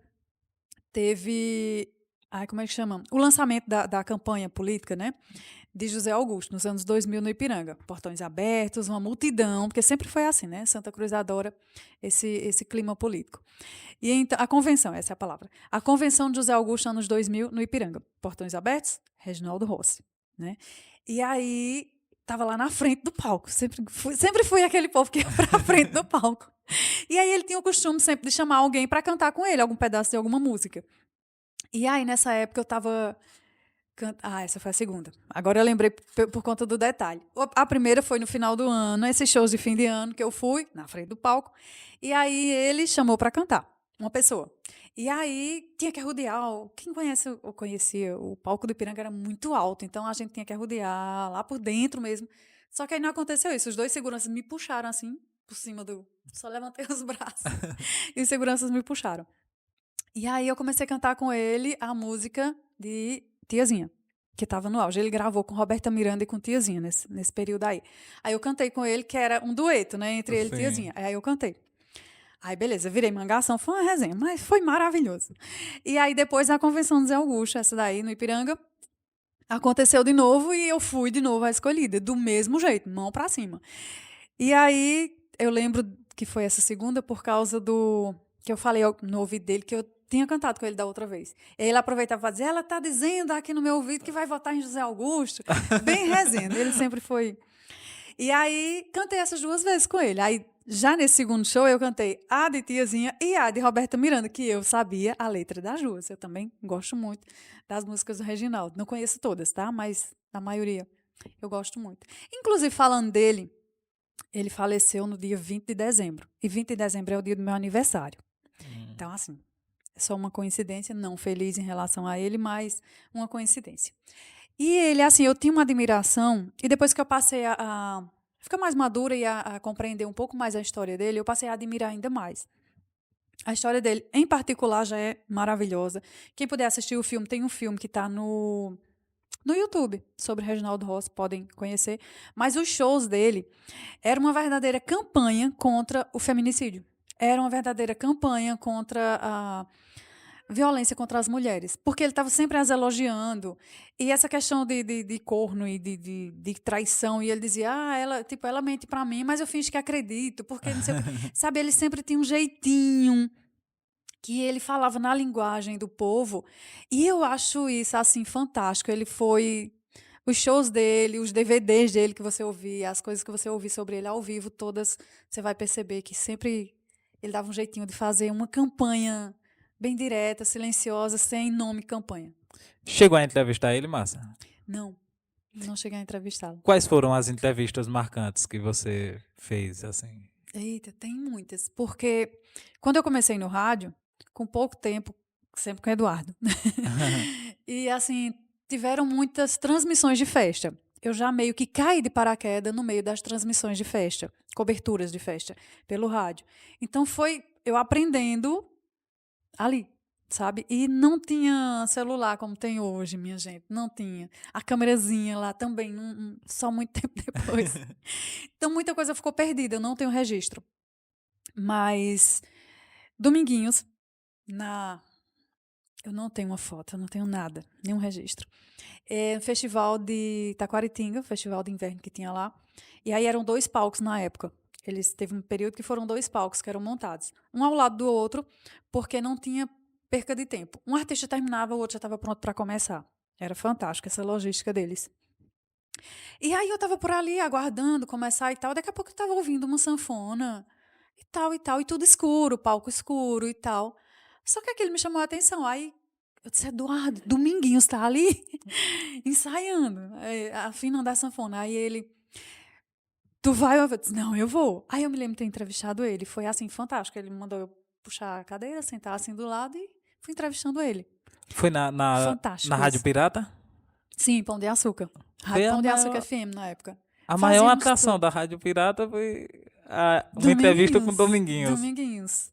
Teve. Ai, como é que chama? O lançamento da campanha política, né? De José Augusto, nos anos 2000, no Ipiranga. Portões abertos, uma multidão, porque sempre foi assim, né? Santa Cruz adora esse clima político. E então, a convenção, essa é a palavra. A convenção de José Augusto, anos 2000, no Ipiranga. Portões abertos, Reginaldo Rossi, né? E aí, estava lá na frente do palco. Sempre fui aquele povo que ia para a frente do palco. E aí ele tinha o costume sempre de chamar alguém para cantar com ele, algum pedaço de alguma música. E aí, nessa época, eu estava... essa foi a segunda. Agora eu lembrei por conta do detalhe. A primeira foi no final do ano, esses shows de fim de ano que eu fui, na frente do palco. E aí ele chamou para cantar, uma pessoa. E aí tinha que arrodear. Quem conhece ou conhecia, o palco do Ipiranga era muito alto, então a gente tinha que arrodear lá por dentro mesmo. Só que aí não aconteceu isso. Os 2 seguranças me puxaram assim, por cima do... Só levantei os braços. E os seguranças me puxaram. E aí eu comecei a cantar com ele a música de Tiazinha, que estava no auge. Ele gravou com Roberta Miranda e com Tiazinha nesse período aí. Aí eu cantei com ele, que era um dueto, né, entre ele e Tiazinha. Aí eu cantei. Aí beleza, virei mangação, foi uma resenha, mas foi maravilhoso. E aí depois a convenção do Zé Augusto, essa daí no Ipiranga, aconteceu de novo e eu fui de novo a escolhida, do mesmo jeito, mão pra cima. E aí eu lembro que foi essa segunda por causa do... que eu falei no ouvido dele que eu tinha cantado com ele da outra vez. E ele aproveitava para dizer, ela está dizendo aqui no meu ouvido que vai votar em José Augusto. Bem resenha, ele sempre foi... E aí, cantei essas 2 vezes com ele. Aí, já nesse segundo show, eu cantei a de Tiazinha e a de Roberta Miranda, que eu sabia a letra das 2. Eu também gosto muito das músicas do Reginaldo. Não conheço todas, tá? Mas a maioria eu gosto muito. Inclusive, falando dele, ele faleceu no dia 20 de dezembro. E 20 de dezembro é o dia do meu aniversário. Então, assim, é só uma coincidência, não feliz em relação a ele, mas uma coincidência. E ele, assim, eu tinha uma admiração, e depois que eu passei a ficar mais madura e a compreender um pouco mais a história dele, eu passei a admirar ainda mais. A história dele, em particular, já é maravilhosa. Quem puder assistir o filme, tem um filme que está no YouTube, sobre Reginaldo Rossi, podem conhecer. Mas os shows dele eram uma verdadeira campanha contra o feminicídio. Era uma verdadeira campanha contra violência contra as mulheres, porque ele estava sempre as elogiando. E essa questão de corno e de traição, e ele dizia, ela mente pra mim, mas eu finjo que acredito, porque não sei o quê. Sabe, ele sempre tinha um jeitinho que ele falava na linguagem do povo, e eu acho isso, assim, fantástico. Ele foi... Os shows dele, os DVDs dele que você ouvia, as coisas que você ouvia sobre ele ao vivo, todas, você vai perceber que sempre ele dava um jeitinho de fazer uma campanha bem direta, silenciosa, sem nome campanha. Chegou a entrevistar ele, Márcia? Não, não cheguei a entrevistá-lo. Quais foram as entrevistas marcantes que você fez, assim? Eita, tem muitas. Porque quando eu comecei no rádio, com pouco tempo, sempre com o Eduardo. E assim, tiveram muitas transmissões de festa. Eu já meio que caí de paraquedas no meio das transmissões de festa, coberturas de festa, pelo rádio. Então foi eu aprendendo ali, sabe? E não tinha celular como tem hoje, minha gente. Não tinha. A câmerazinha lá também, só muito tempo depois. Então muita coisa ficou perdida, eu não tenho registro. Mas Dominguinhos, eu não tenho uma foto, eu não tenho nada, nenhum registro. É um festival de Taquaritinga, festival de inverno que tinha lá. E aí eram 2 palcos na época. Teve um período que foram 2 palcos que eram montados, um ao lado do outro, porque não tinha perca de tempo. Um artista terminava, o outro já estava pronto para começar. Era fantástico essa logística deles. E aí eu estava por ali aguardando começar e tal. Daqui a pouco eu estava ouvindo uma sanfona e tal, e tudo escuro, palco escuro e tal. Só que aquilo me chamou a atenção. Aí eu disse, Eduardo, Dominguinhos está ali ensaiando, afinando a sanfona. Aí ele, tu vai? Eu disse, não, eu vou. Aí eu me lembro de ter entrevistado ele. Foi assim, fantástico. Ele me mandou eu puxar a cadeira, sentar assim do lado e fui entrevistando ele. Foi na Fantástico Rádio isso. Pirata? Sim, Pão de Açúcar. Foi Rádio Pão de Açúcar FM na época. a maior Fazíamos atração tudo. da Rádio Pirata foi uma entrevista com Dominguinhos. Dominguinhos.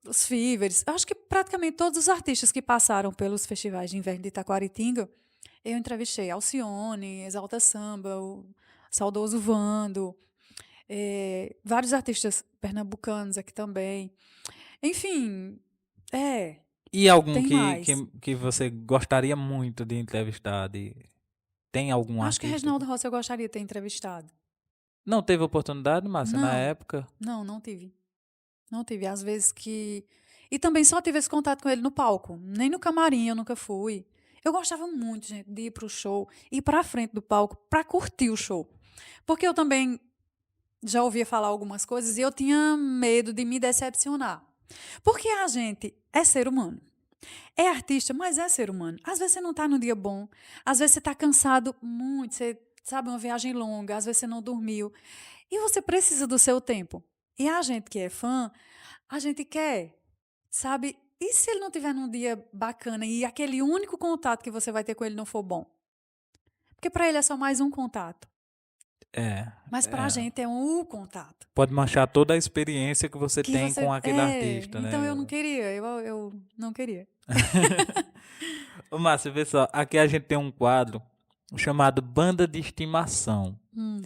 Os Fivers. Acho que praticamente todos os artistas que passaram pelos festivais de inverno de Itaquaritinga, eu entrevistei Alcione, Exalta Samba, o saudoso Vando, vários artistas pernambucanos aqui também. Enfim, E algum tem mais. que você gostaria muito de entrevistar? Tem algum Acho que artista? Reginaldo Rossi eu gostaria de ter entrevistado. Não teve oportunidade, Márcia, na Não, época? não tive. Não tive. Às vezes que. E também só tive esse contato com ele no palco. Nem no camarim eu nunca fui. Eu gostava muito, gente, de ir pro show, ir pra frente do palco pra curtir o show. Porque eu também já ouvia falar algumas coisas e eu tinha medo de me decepcionar. Porque a gente é ser humano. É artista, mas é ser humano. Às vezes você não tá no dia bom, às vezes você tá cansado muito, você sabe, uma viagem longa, às vezes você não dormiu. E você precisa do seu tempo. E a gente que é fã, a gente quer, sabe? E se ele não tiver num dia bacana e aquele único contato que você vai ter com ele não for bom? Porque para ele é só mais um contato. É, Mas para a gente é um contato. pode manchar toda a experiência que você Que tem você. com aquele artista, Então eu né? não queria, eu não queria. Ô, Márcia, vê só, aqui a gente tem um quadro chamado Banda de Estimação, Hum.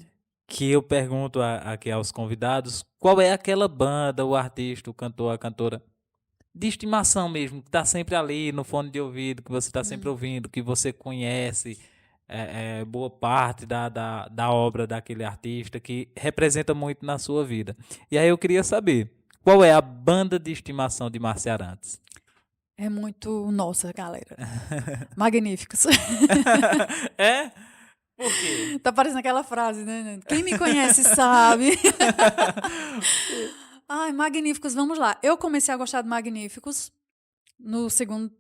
que eu pergunto aqui aos convidados qual é aquela banda, o artista, o cantor, a cantora de estimação mesmo, que está sempre ali no fone de ouvido, que você está sempre ouvindo, que você conhece boa parte da obra daquele artista, que representa muito na sua vida. E aí eu queria saber, qual é a banda de estimação de Márcia Arantes? É muito nossa, galera. Magníficos. É? Por quê? Tá parecendo aquela frase, né? Quem me conhece sabe. Ai, Magníficos, vamos lá. Eu comecei a gostar de Magníficos no segundo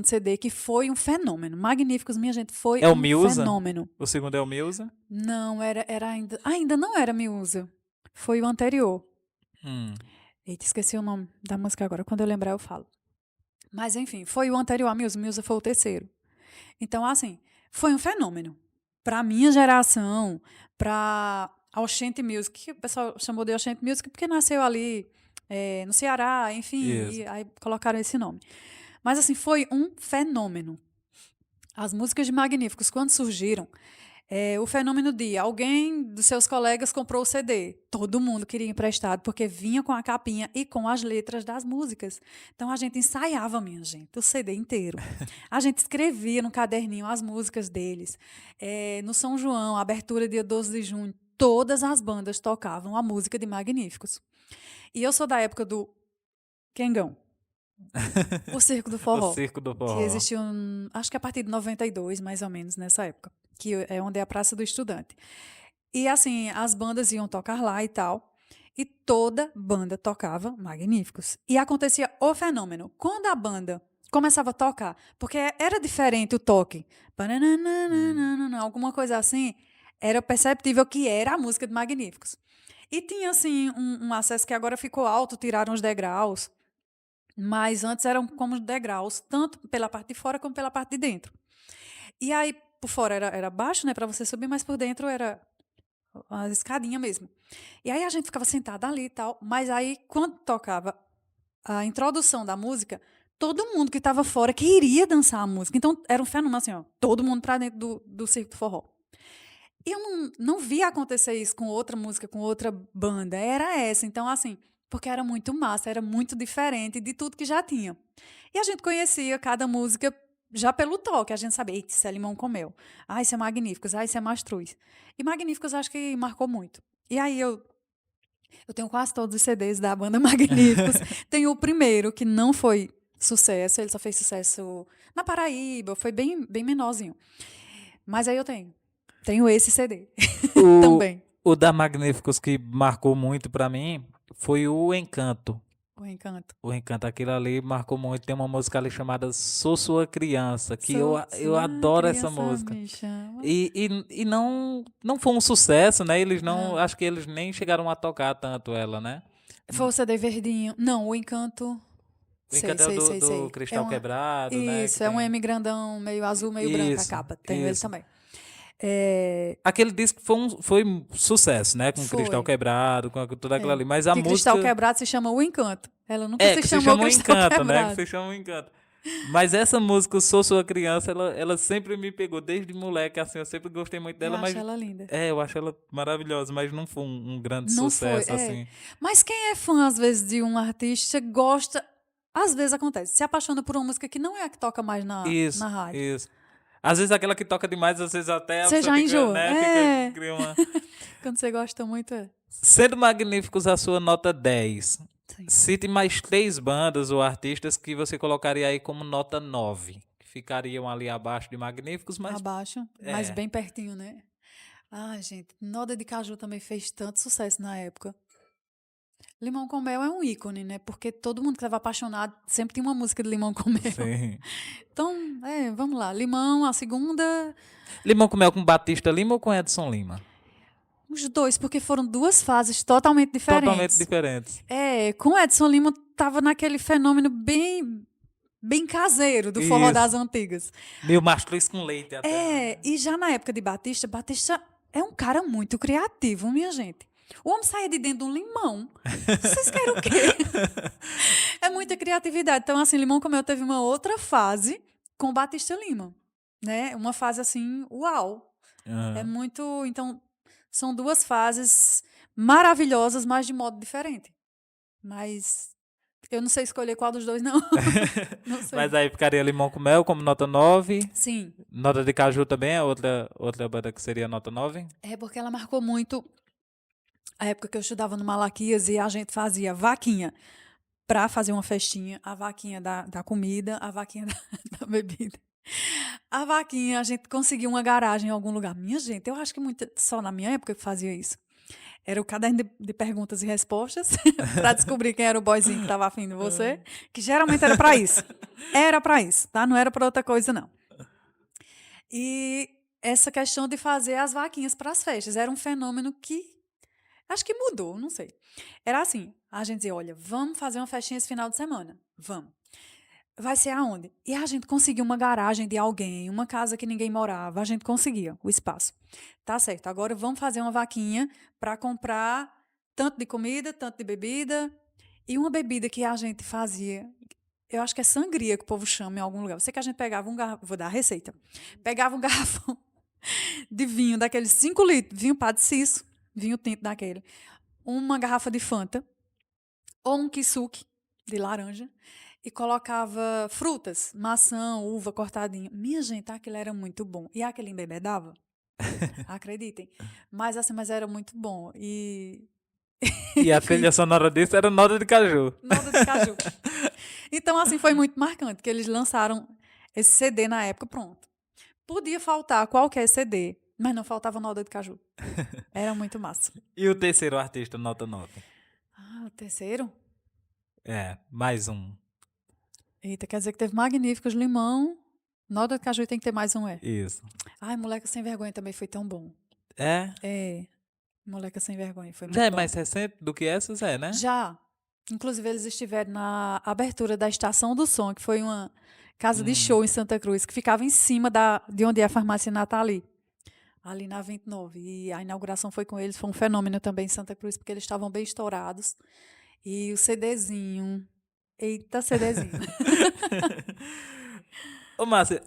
CD, que foi um fenômeno. Magníficos, minha gente, foi É o um Milza? fenômeno. O segundo é o Milza? Não, era ainda não era Miúza. Foi o anterior. Hum. Eita, esqueci o nome da música agora. Quando eu lembrar, eu falo. Mas, enfim, foi o anterior a Miúza. Miúza foi o terceiro. Então, assim, foi um fenômeno. Para minha geração, para Oxente Music, que o pessoal chamou de Oxente Music porque nasceu ali no Ceará, enfim, Isso. e aí colocaram esse nome. Mas, assim, foi um fenômeno. As músicas de Magníficos, quando surgiram, O fenômeno de alguém dos seus colegas comprou o CD. Todo mundo queria emprestado, porque vinha com a capinha e com as letras das músicas. Então a gente ensaiava, minha gente, o CD inteiro. A gente escrevia no caderninho as músicas deles. No São João, abertura dia 12 de junho, todas as bandas tocavam a música de Magníficos. E eu sou da época do Quengão. O Circo do O Forró. Circo do Que Forró. existiu, acho que a partir de 92, mais ou menos, nessa época. Que é onde é a Praça do Estudante. E, assim, as bandas iam tocar lá e tal. E toda banda tocava Magníficos. E acontecia o fenômeno. Quando a banda começava a tocar, porque era diferente o toque, alguma coisa assim, era perceptível que era a música de Magníficos. E tinha, assim, um acesso que agora ficou alto, tiraram os degraus. Mas antes eram como degraus, tanto pela parte de fora como pela parte de dentro. E aí, por fora era baixo, né, para você subir, mas por dentro era a escadinha mesmo. E aí a gente ficava sentada ali e tal, mas aí quando tocava a introdução da música, todo mundo que estava fora queria dançar a música. Então era um fenômeno assim, ó, todo mundo para dentro do circo do forró. E eu não via acontecer isso com outra música, com outra banda. Era essa. Então, assim, porque era muito massa, era muito diferente de tudo que já tinha. E a gente conhecia cada música já pelo toque. A gente sabia, eita, isso é Limão com Mel. Ah, isso é Magníficos. Ah, isso é Mastruz. E Magníficos acho que marcou muito. E aí eu tenho quase todos os CDs da banda Magníficos. Tenho o primeiro, que não foi sucesso. Ele só fez sucesso na Paraíba. Foi bem, bem menorzinho. Mas aí eu tenho. Tenho esse CD O, também. o da Magníficos que marcou muito pra mim foi o Encanto. O Encanto. O Encanto, aquilo ali marcou muito. Tem uma música ali chamada Sou Sua Criança, que eu Sua adoro essa criança música. me chama. E não foi um sucesso, né? Eles não, Não. acho que eles nem chegaram a tocar tanto ela, né? Foi o CD verdinho. Não, o Encanto. O Sei, Encanto é o sei, sei, do sei. Cristal Quebrado, né? Que Isso, é um tem... M grandão, meio azul, meio branco a Isso, capa. Tenho ele isso. também. É, Aquele disco foi um sucesso, né? Com o Cristal foi. Quebrado, com tudo aquilo É. ali. Mas a Que Cristal música... Quebrado se chama O Encanto. Ela nunca se Que se chamou chama o Cristal Encanto, né? Que Quebrado. se chama o Encanto. Mas essa música, Sou Sua Criança, ela sempre me pegou desde moleque, assim, eu sempre gostei muito Eu dela, mas acho ela linda. eu acho ela maravilhosa, mas não foi um grande Não foi, sucesso, assim. Mas quem é fã, às vezes, de um artista, gosta. Às vezes acontece, se apaixona por uma música que não é a que toca mais Isso, na rádio. isso. Às vezes aquela que toca demais, às vezes até a Você pessoa já fica, enjoa. né, É. cria uma... Quando você gosta muito, é. Sendo Magníficos a sua nota 10, Sim. cite mais 3 bandas ou artistas que você colocaria aí como nota 9, que ficariam ali abaixo de Magníficos, mas Abaixo, mas bem pertinho, né? Ah, gente, Noda de Caju também fez tanto sucesso na época. Limão com Mel é um ícone, né? Porque todo mundo que estava apaixonado sempre tinha uma música de Limão com Mel. sim. Então, vamos lá. Limão, a segunda, Limão com Mel com Batista Lima ou com Edson Lima? os dois, porque foram duas fases totalmente Totalmente diferentes. diferentes. Com Edson Lima tava naquele fenômeno bem caseiro do forró Isso. das antigas. Meio mastruz com leite até. E já na época de Batista, Batista é um cara muito criativo, minha gente. O homem saía de dentro de um limão. Vocês querem o quê? É muita criatividade. Então, assim, Limão com Mel teve uma outra fase com Batista Lima, né? Uma fase assim, uau. É Aham. muito... Então, são duas fases maravilhosas, mas de modo diferente. Mas eu não sei escolher qual dos dois, não. Não sei. Mas aí ficaria Limão com Mel como nota 9. Sim, Nota de Caju também é outra banda que seria nota 9. é porque ela marcou muito a época que eu estudava no Malaquias e a gente fazia vaquinha para fazer uma festinha, a vaquinha da comida, a vaquinha da bebida. A vaquinha, a gente conseguia uma garagem em algum lugar. Minha gente, eu acho que só na minha época que fazia isso. Era o caderno de perguntas e respostas para descobrir quem era o boyzinho que estava afim de você, que geralmente era para isso. Era para isso, tá? Não era para outra coisa, não. E essa questão de fazer as vaquinhas para as festas era um fenômeno que acho que mudou, não sei. Era assim, a gente dizia, olha, vamos fazer uma festinha esse final de semana. Vamos. Vai ser aonde? E a gente conseguiu uma garagem de alguém, uma casa que ninguém morava. A gente conseguia o espaço. Tá certo, agora vamos fazer uma vaquinha para comprar tanto de comida, tanto de bebida. E uma bebida que a gente fazia, eu acho que é sangria que o povo chama em algum lugar. Eu sei que a gente pegava um garrafão, vou dar a receita. Pegava um garrafão de vinho, daqueles 5 litros, vinho Padre Cisso, vinho tinto daquele, uma garrafa de Fanta, ou um kisuke de laranja, e colocava frutas, maçã, uva cortadinha. Minha gente, aquilo era muito bom. E aquele embebedava? Acreditem. Mas era muito bom. E a Enfim, trilha sonora disso era Nota de Caju. nota de caju. Então, assim, foi muito marcante, que eles lançaram esse CD na época, pronto. Podia faltar qualquer CD, mas não faltava nota de caju. Era muito massa. E o terceiro artista, Nota 9. O terceiro? Mais um. Eita, quer dizer que teve Magníficos, Limão, nota de caju tem que ter mais um, é. Isso. Ai, Moleca Sem Vergonha também foi tão bom. É? É, Moleca Sem Vergonha foi muito Já é bom. mais recente do que essas, né? Já. Inclusive, eles estiveram na abertura da Estação do Som, que foi uma casa de show em Santa Cruz, que ficava em cima de onde é a farmácia Nathalie, ali na 29. E a inauguração foi com eles, foi um fenômeno também em Santa Cruz, porque eles estavam bem estourados. E o CDzinho. Eita, CDzinho. Ô, Márcia,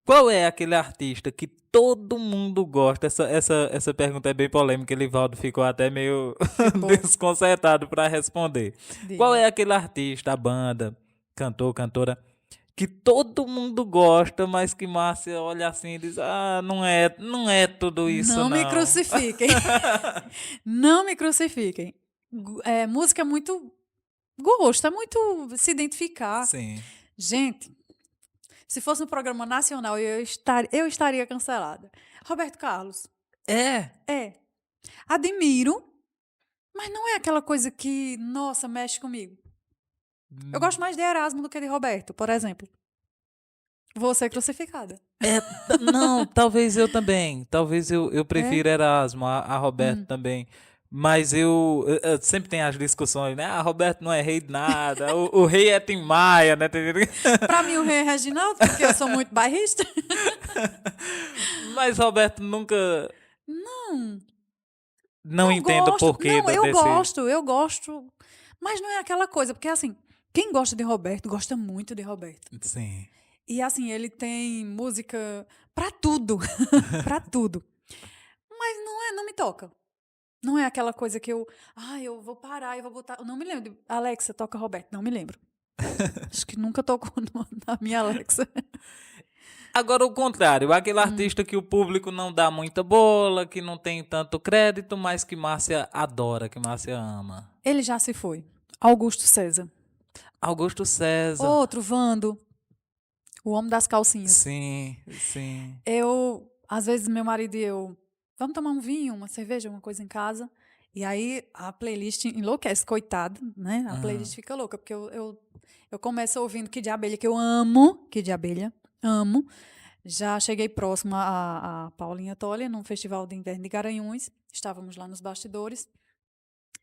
qual é aquele artista que todo mundo gosta? Essa pergunta é bem polêmica, Elivaldo ficou até meio Ficou. desconcertado para responder. Qual Diga. é aquele artista, a banda, cantor, cantora, que todo mundo gosta, mas que Márcia olha assim e diz: Ah, não é tudo isso, Não me não. crucifiquem. Não me crucifiquem. Música é muito gosto, é muito se identificar. Sim. Gente, se fosse no programa nacional, eu estaria cancelada. Roberto Carlos. É. É. Admiro, mas não é aquela coisa que, nossa, mexe comigo. Eu gosto mais de Erasmo do que de Roberto, por exemplo. Vou ser crucificada. Não, talvez eu também. Talvez eu prefira Erasmo, a Roberto também. Mas eu sempre tem as discussões, né? Ah, Roberto não é rei de nada, o rei é Tim Maia, né? Pra mim, o rei é Reginaldo, porque eu sou muito bairrista. Mas Roberto nunca. Não Eu entendo o gosto. porquê Não, eu desse. gosto. Mas não é aquela coisa, porque assim, quem gosta de Roberto, gosta muito de Roberto. Sim. E assim, ele tem música pra tudo. Pra tudo. Mas não me toca. Não é aquela coisa que eu vou parar e vou botar. Eu não me lembro. Alexa, toca Roberto. Não me lembro. Acho que nunca tocou na minha Alexa. Agora o contrário, aquele artista que o público não dá muita bola, que não tem tanto crédito, mas que Márcia adora, que Márcia ama. Ele já se foi. Augusto César. Augusto César. Outro, Vando. O homem das calcinhas. Sim, sim. Às vezes, meu marido e eu, vamos tomar um vinho, uma cerveja, uma coisa em casa. E aí a playlist enlouquece, coitado, né? A playlist fica louca, porque eu começo ouvindo Kid de Abelha, que eu amo, Kid de Abelha, amo. Já cheguei próximo a Paulinha Tolia, num festival de inverno de Garanhuns. Estávamos lá nos bastidores.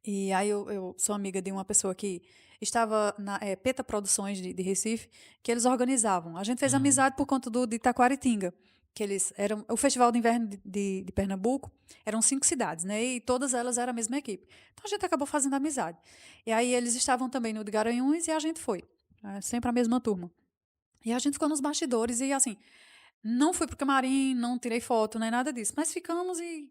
E aí eu sou amiga de uma pessoa que estava na Peta Produções de Recife, que eles organizavam. A gente fez amizade por conta de Itaquaritinga, que eles eram o Festival de Inverno de Pernambuco, eram 5 cidades, né? E todas elas eram a mesma equipe. Então a gente acabou fazendo amizade. E aí eles estavam também no de Garanhuns e a gente foi. Sempre a mesma turma. E a gente ficou nos bastidores e assim, não fui pro camarim, não tirei foto, nem nada disso, mas ficamos e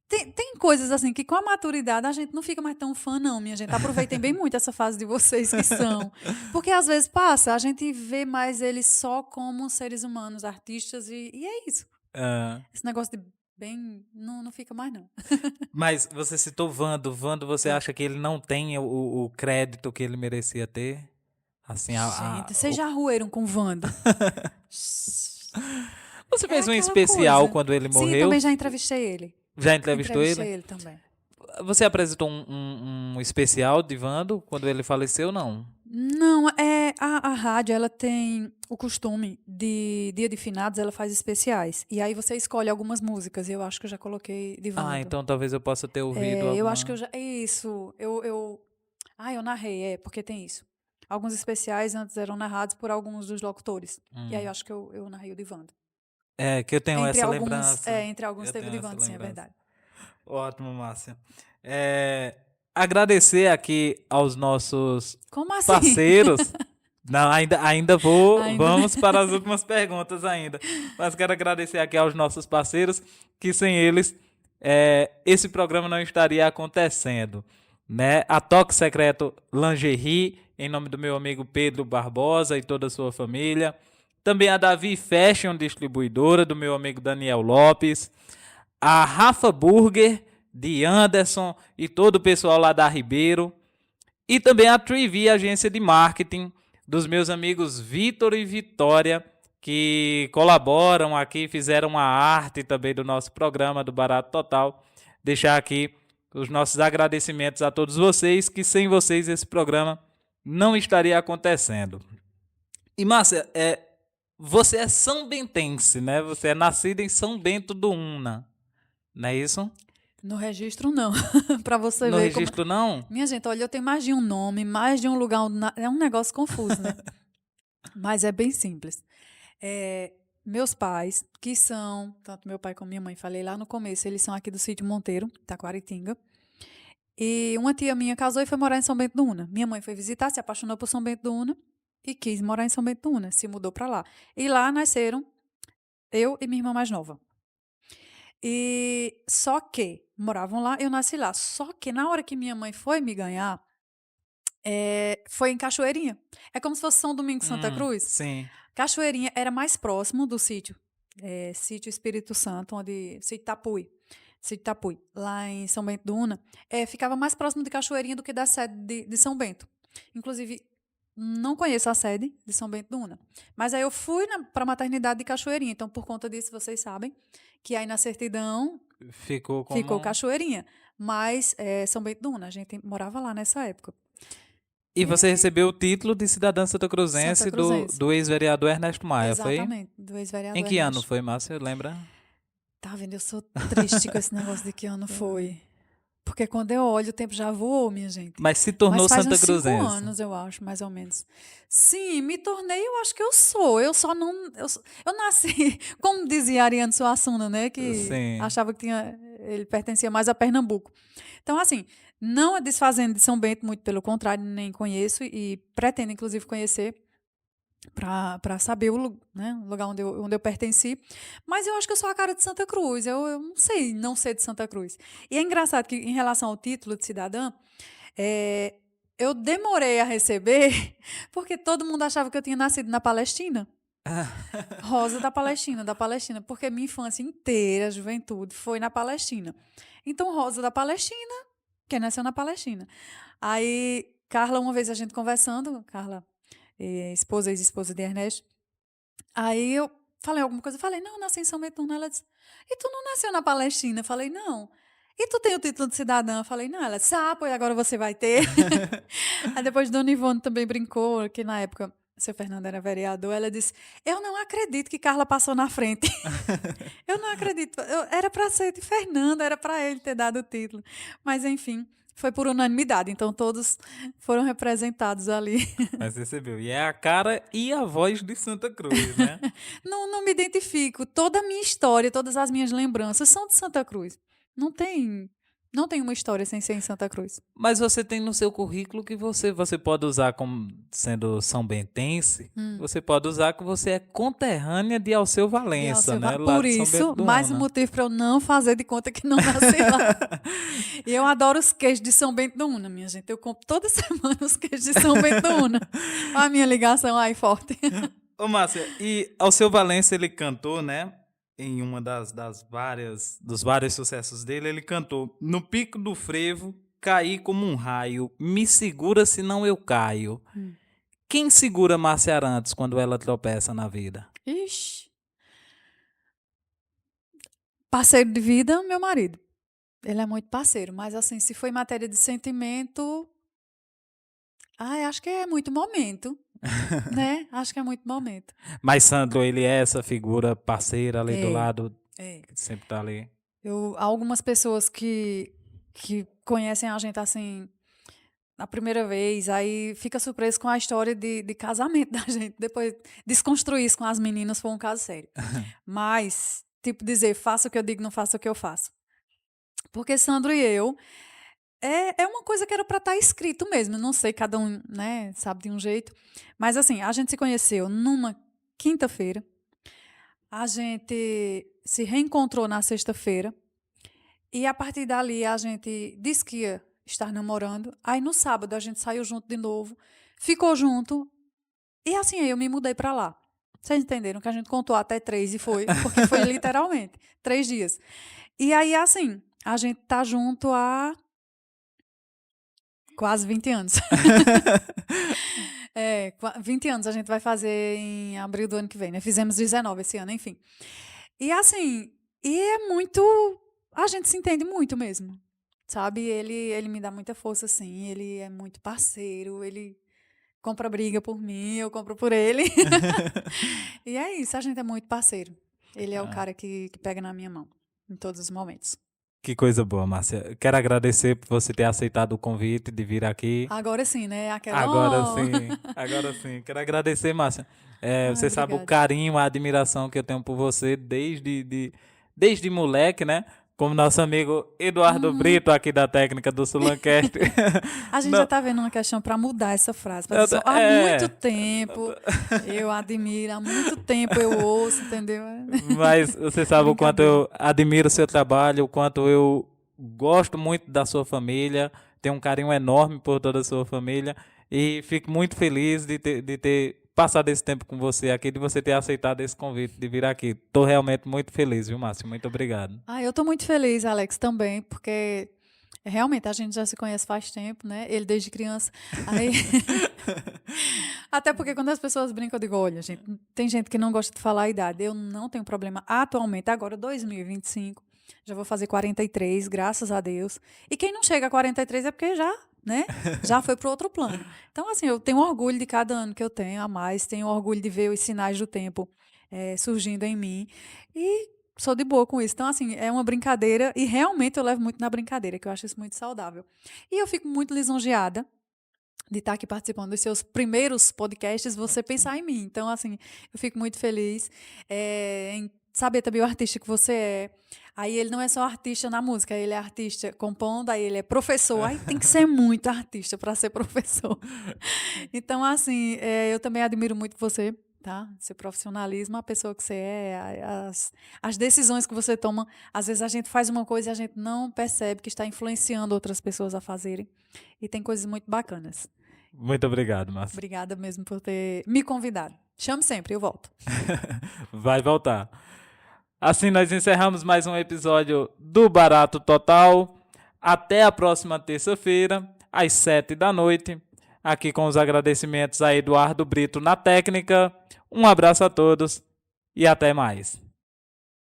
tem coisas assim que com a maturidade a gente não fica mais tão fã, não, minha gente. Aproveitem bem muito essa fase de vocês que são. Porque às vezes passa, a gente vê mais eles só como seres humanos, artistas, e é isso. Ah, Esse negócio de bem não fica mais, não. mas você citou Vando. Vando, você acha que ele não tem o crédito que ele merecia ter? Assim, Gente, vocês já roeram com o Vando? Você fez um aquela especial coisa. quando ele Sim, morreu? também já entrevistei ele. Já entrevistou Entrevistei ele? ele também. Você apresentou um especial de Vando quando ele faleceu, não? Não, a rádio, ela tem o costume de Dia de Finados, ela faz especiais. E aí você escolhe algumas músicas. Eu acho que eu já coloquei de Vando. Ah, então talvez eu possa ter ouvido Eu alguma... acho que eu já. Isso. Eu narrei, porque tem isso. Alguns especiais antes eram narrados por alguns dos locutores. E aí eu acho que eu narrei o de Wanda. É, que eu tenho essa lembrança. Entre alguns Eu teve o tenho de essa Wanda, sim, é lembrança. verdade. Ótimo, Márcia. Agradecer aqui aos nossos Como assim? parceiros Não, ainda vou. Ainda. Vamos para as últimas perguntas ainda. Mas quero agradecer aqui aos nossos parceiros, que sem eles esse programa não estaria acontecendo, né? A Toque Secreto Lingerie, em nome do meu amigo Pedro Barbosa e toda a sua família. Também a Davi Fashion, distribuidora, do meu amigo Daniel Lopes. A Rafa Burger, de Anderson e todo o pessoal lá da Ribeiro. E também a Trivi, agência de marketing, dos meus amigos Vitor e Vitória, que colaboram aqui, fizeram a arte também do nosso programa do Barato Total. Deixar aqui os nossos agradecimentos a todos vocês, que sem vocês esse programa não estaria acontecendo. E Márcia, você é são bentense, né? Você é nascida em São Bento do Una, não é isso? No registro, não. Para você No ver registro não? Minha gente, olha, eu tenho mais de um nome, mais de um lugar. É um negócio confuso, né? Mas é bem simples. Meus pais, que são, tanto meu pai como minha mãe, falei lá no começo, eles são aqui do sítio Monteiro, Taquaritinga. E uma tia minha casou e foi morar em São Bento do Una. Minha mãe foi visitar, se apaixonou por São Bento do Una e quis morar em São Bento do Una, se mudou para lá. E lá nasceram eu e minha irmã mais nova. E só que moravam lá, eu nasci lá. Só que na hora que minha mãe foi me ganhar, foi em Cachoeirinha. É como se fosse São Domingos, Santa Cruz. Sim. Cachoeirinha era mais próximo do sítio, sítio Espírito Santo, sítio Tapuí, lá em São Bento do Una, ficava mais próximo de Cachoeirinha do que da sede de São Bento. Inclusive, não conheço a sede de São Bento do Una. Mas aí eu fui para a maternidade de Cachoeirinha. Então, por conta disso, vocês sabem que aí na certidão Ficou Cachoeirinha. Mas São Bento do Una, a gente morava lá nessa época. E você recebeu o título de cidadã santacruzense Santacruzense. do ex-vereador Ernesto Maia, Exatamente, do ex-vereador Em que ano Ernesto. foi, Márcia? Lembra? Tá vendo? Eu sou triste com esse negócio de que ano foi. Porque quando eu olho, o tempo já voou, minha gente. Mas se tornou Mas faz uns 5 santacruzense. anos, eu acho, mais ou menos. Sim, me tornei, eu acho que eu sou. Eu só não... Eu nasci, como dizia Ariano Suassuna, né? Que Sim. achava que ele pertencia mais a Pernambuco. Então, assim, não é desfazendo de São Bento, muito pelo contrário, nem conheço e pretendo, inclusive, conhecer para saber o lugar onde eu pertenci. Mas eu acho que eu sou a cara de Santa Cruz. Eu não sei não ser de Santa Cruz. E é engraçado que, em relação ao título de cidadã, eu demorei a receber porque todo mundo achava que eu tinha nascido na Palestina. Rosa da Palestina, porque minha infância inteira, juventude, foi na Palestina. Então, Rosa da Palestina, quem nasceu na Palestina. Aí, Carla, uma vez a gente conversando, Carla, ex-esposa de Ernesto, aí eu falei alguma coisa, não, nasci em São Bento. Ela disse, e tu não nasceu na Palestina? Eu falei, não. E tu tem o título de cidadã? Eu falei, não. Ela disse, pois agora você vai ter. Aí depois Dona Ivone também brincou, que na época o seu Fernando era vereador, ela disse, eu não acredito que Carla passou na frente. Eu não acredito. Era para ser de Fernando, era para ele ter dado o título. Mas, enfim, foi por unanimidade, então todos foram representados ali. Mas recebeu. E é a cara e a voz de Santa Cruz, né? Não me identifico. Toda a minha história, todas as minhas lembranças são de Santa Cruz. Não tem uma história sem ser em Santa Cruz. Mas você tem no seu currículo que você pode usar como sendo são bentense, você pode usar que você é conterrânea de Alceu Valença, né? Lá Por de São isso, Bento do mais um Una. motivo para eu não fazer de conta que não nasci lá. E eu adoro os queijos de São Bento do Una, minha gente. Eu compro toda semana os queijos de São Bento do Una. A minha ligação aí forte. Ô, Márcia, e Alceu Valença, ele cantou, né? Em uma dos vários sucessos dele, ele cantou: no pico do frevo, caí como um raio, me segura senão eu caio. Quem segura Márcia Arantes quando ela tropeça na vida? Ixi. Parceiro de vida, meu marido. Ele é muito parceiro, mas assim, se foi matéria de sentimento, acho que é muito momento, né? Acho que é muito momento. Mas Sandro, ele é essa figura parceira ali do lado, É. que sempre tá ali. Algumas pessoas que conhecem a gente assim, na primeira vez, aí fica surpreso com a história de casamento da gente. Depois desconstruir isso com as meninas foi um caso sério. Mas, tipo, dizer, faça o que eu digo, não faça o que eu faço. Porque Sandro e eu, é uma coisa que era para estar escrito mesmo. Não sei, cada um, né, sabe de um jeito. Mas assim, a gente se conheceu numa quinta-feira. A gente se reencontrou na sexta-feira. E a partir dali a gente disse que ia estar namorando. Aí no sábado a gente saiu junto de novo, ficou junto. E assim eu me mudei para lá. Vocês entenderam que a gente contou até 3 e foi, porque foi literalmente 3 dias. E aí, assim, a gente tá junto há quase 20 anos. 20 anos a gente vai fazer em abril do ano que vem, né? Fizemos 19 esse ano, enfim. E assim, e é muito. A gente se entende muito mesmo, sabe? Ele me dá muita força, assim. Ele é muito parceiro, ele compra briga por mim, eu compro por ele. E é isso, a gente é muito parceiro. Ele é o Ah, cara que pega na minha mão em todos os momentos. que coisa boa, Márcia. Quero agradecer por você ter aceitado o convite de vir aqui. Agora sim, né? Aquela. Agora Oh! sim, agora sim. Quero agradecer, Márcia. Ai, Você sabe o obrigada. carinho, a admiração que eu tenho por você desde moleque, né? Como nosso amigo Eduardo Uhum. Brito, aqui da técnica do Sulancast. A gente já Não, está vendo uma questão para mudar essa frase, para dizer assim, há muito é, tempo eu admiro, há muito tempo eu ouço, entendeu? mas você sabe o quanto Brincadeira. eu admiro o seu trabalho, o quanto eu gosto muito da sua família, tenho um carinho enorme por toda a sua família e fico muito feliz de ter passado esse tempo com você aqui, de você ter aceitado esse convite de vir aqui. Estou realmente muito feliz, viu, Márcio? Muito obrigado. Ah, eu estou muito feliz, Alex, também, porque realmente a gente já se conhece faz tempo, né? Ele desde criança. Aí, até porque quando as pessoas brincam, eu digo, olha, gente, tem gente que não gosta de falar a idade. Eu não tenho problema atualmente, agora 2025, já vou fazer 43, graças a Deus. E quem não chega a 43 é porque já, né? Já foi para outro plano. Então, assim, eu tenho orgulho de cada ano que eu tenho a mais, tenho orgulho de ver os sinais do tempo surgindo em mim. E sou de boa com isso. Então, assim, é uma brincadeira e realmente eu levo muito na brincadeira, que eu acho isso muito saudável. E eu fico muito lisonjeada de estar aqui participando dos seus primeiros podcasts, você pensar em mim. Então, assim, eu fico muito feliz em saber também o artista que você é. Aí ele não é só artista na música, ele é artista compondo, aí ele é professor. Aí tem que ser muito artista para ser professor. Então, assim, eu também admiro muito você, tá? Seu profissionalismo, a pessoa que você é, as decisões que você toma. Às vezes a gente faz uma coisa e a gente não percebe que está influenciando outras pessoas a fazerem. E tem coisas muito bacanas. Muito obrigado, Márcio. Obrigada mesmo por ter me convidado. Chame sempre, eu volto. Vai voltar. Assim nós encerramos mais um episódio do Barato Total. Até a próxima terça-feira, às 7 da noite. Aqui com os agradecimentos a Eduardo Brito na técnica. Um abraço a todos e até mais.